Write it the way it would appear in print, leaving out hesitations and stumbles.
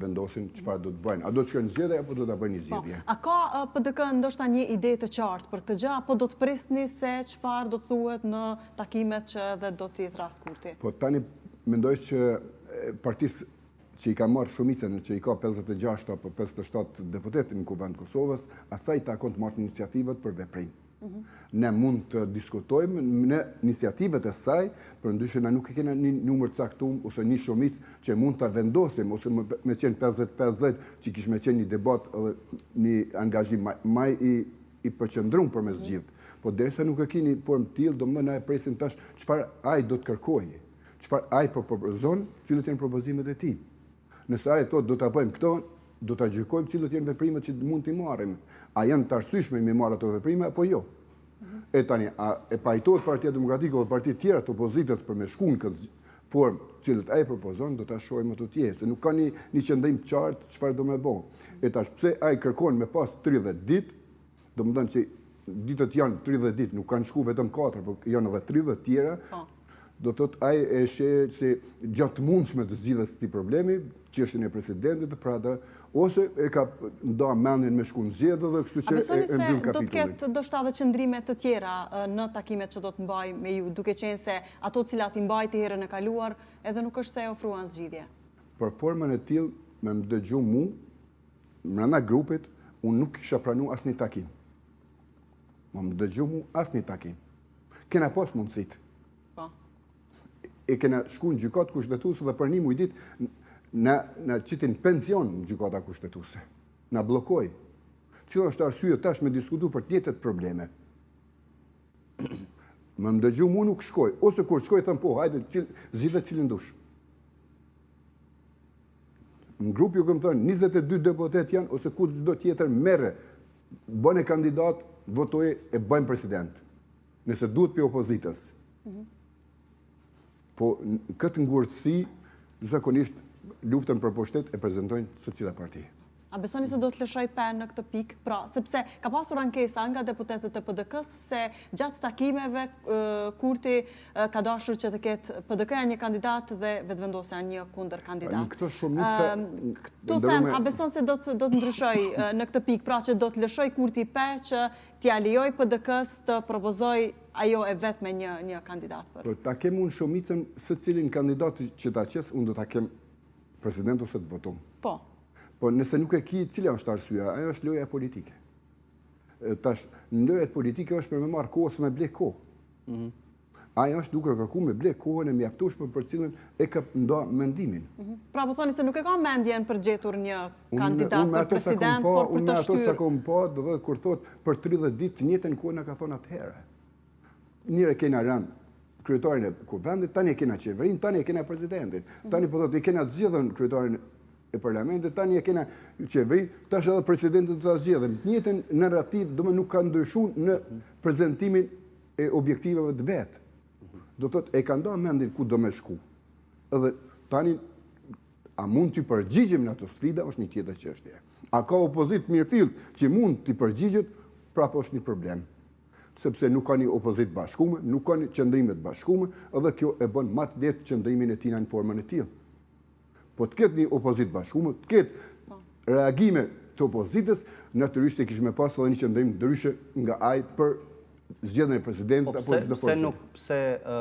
vendosin çfarë do të bëjnë. A do të shkojnë zgjedhje apo do ta bëjnë zgjedhje? A ka PDK ndoshta një ide të qartë për këtë gjë apo do të prisni se çfarë do të thuhet në takimet që edhe do të jetë rast Kurti? Po tani mendoj që partisë që i ka marrë shumicën, që i ka 56 apo 57 deputet në Kuvend të Kosovës, asaj takon të marrë iniciativat për veprim. Ne mund të diskutojmë në iniciativet e saj, për ndryshe na nuk e kena një numër caktuar ose një shumicë që mund ta vendosim ose me qenë 50-50 që kish me qenë një debat edhe një angazhim më i përqendruar përmes gjithë. Po derisa nuk e keni formë tillë, domethënë na e presim tash çfarë ai do të kërkojë, çfarë ai po propozon, cilët janë propozimet e tij. Nëse ai thotë do ta bëjmë këto, do ta gjykojmë cilët janë veprimet që mund t'i marrim. A janë të arsyeshme me marrë ato veprime apo jo? E tani, e pajtohet Partia Demokratike ose parti tjera të opozitës për me shku në këtë formë cilët ai propozon, do ta shohim ato tjerë, se nuk ka një qëndrim të qartë çfarë do me bëj. E tash pse ai kërkon me pas 30 ditë, domethënë që ditët janë 30 ditë, nuk kanë shku vetëm 4, por janë edhe 30 tjera. Do thotë ai e sheh se gjatë mundshme të zgjidhet këtij problemi, çështjen e presidentit, pra ose e ka nda mendjen me shku në zgjedhje dhe kështu që e mbyll kapitullin. A besoni se do të ketë ndoshta edhe qëndrime të tjera në takimet që do të mbaj me ju, duke qenë se ato cilat i mbajti herën e kaluar edhe nuk është se ofruan zgjidhje? Për formën e tillë, me më dëgju mu, brenda grupit, unë nuk kisha pranuar asnjë takim. Më dëgju mu asnjë takim. Kena pas mundësitë. E kena shku në gjykatë kushtetuese dhe për një muj ditë na qitin pension në gjykata kushtetuese. Na bllokoi. Cila është arsye tash me diskutu për të njëjtat probleme. Më dëgju mu nuk shkoj, ose kur shkoj thëm po, hajde zgjidhet cilin dush. Në grup ju kam thënë 22 deputet janë ose ku çdo tjetër merre, bën e kandidat, votoje e bëjmë president. Nëse duhet për opozitës. Po këtë ngurëtësi, zakonisht luftën për pushtet e prezantojnë secila parti. A besoni se do të lëshoj pen në këtë pikë? Pra, sepse ka pasur ankesa nga deputetët e PDK-s se gjatë takimeve Kurti ka dashur që të ketë PDK-ja një kandidat dhe vetëvendosja një kundër kandidat. Në këto shumica... Këtu them, a beson se do të ndryshoj në këtë pikë, pra që do të lëshoj Kurti pe që t'ja lejoj PDK-s të propozoj ajo e vetë me një kandidat për? Ta kem unë shumicën se cilin kandidat që ta qes, unë do ta kem president ose të votum. Po. Po nëse nuk e ki, cila është arsyeja? Ajo është loja politike. Tash, në lojat politike është për me marrë kohë ose me blek kohë. Ajo është duke kërku me blek kohën e mjaftueshme për cilën e ka nda mendimin. Pra po thoni se nuk e ka mendjen për gjetur një kandidat për president, por për të shkyrë. Unë me ato sa kom po, dhe kur thot për 30 ditë të njëjtën kohë na ka thonë atëherë. Njëre kena rënë kryetarin e kuvendit, tani e kena qeverin, tani e kena presidentin. Tani po thot e kena zgjedhën kryetarin e parlamentit, tani e kena qeverin, tash edhe presidentin të ta zgjedhën. Njëjtën narrativ, do më nuk ka ndryshuar në prezantimin e objektiveve të vet. Do thot e ka nda mendin ku do me shku. Edhe tani a mund t'i përgjigjim në ato sfida është një tjetër çështje. A ka opozit mirëfillt që mund t'i përgjigjet, prapë është një problem. Sepse nuk ka një opozit bashkume, nuk ka një qëndrimet bashkume, edhe kjo e bën më të lehtë qëndrimin e tina në formën e tillë. Po të ketë një opozit bashkume, të ketë reagime të opozitës, natyrisht se kishme pas edhe një qëndrim ndryshe nga ai për zgjedhjen e presidentit apo çdo formë.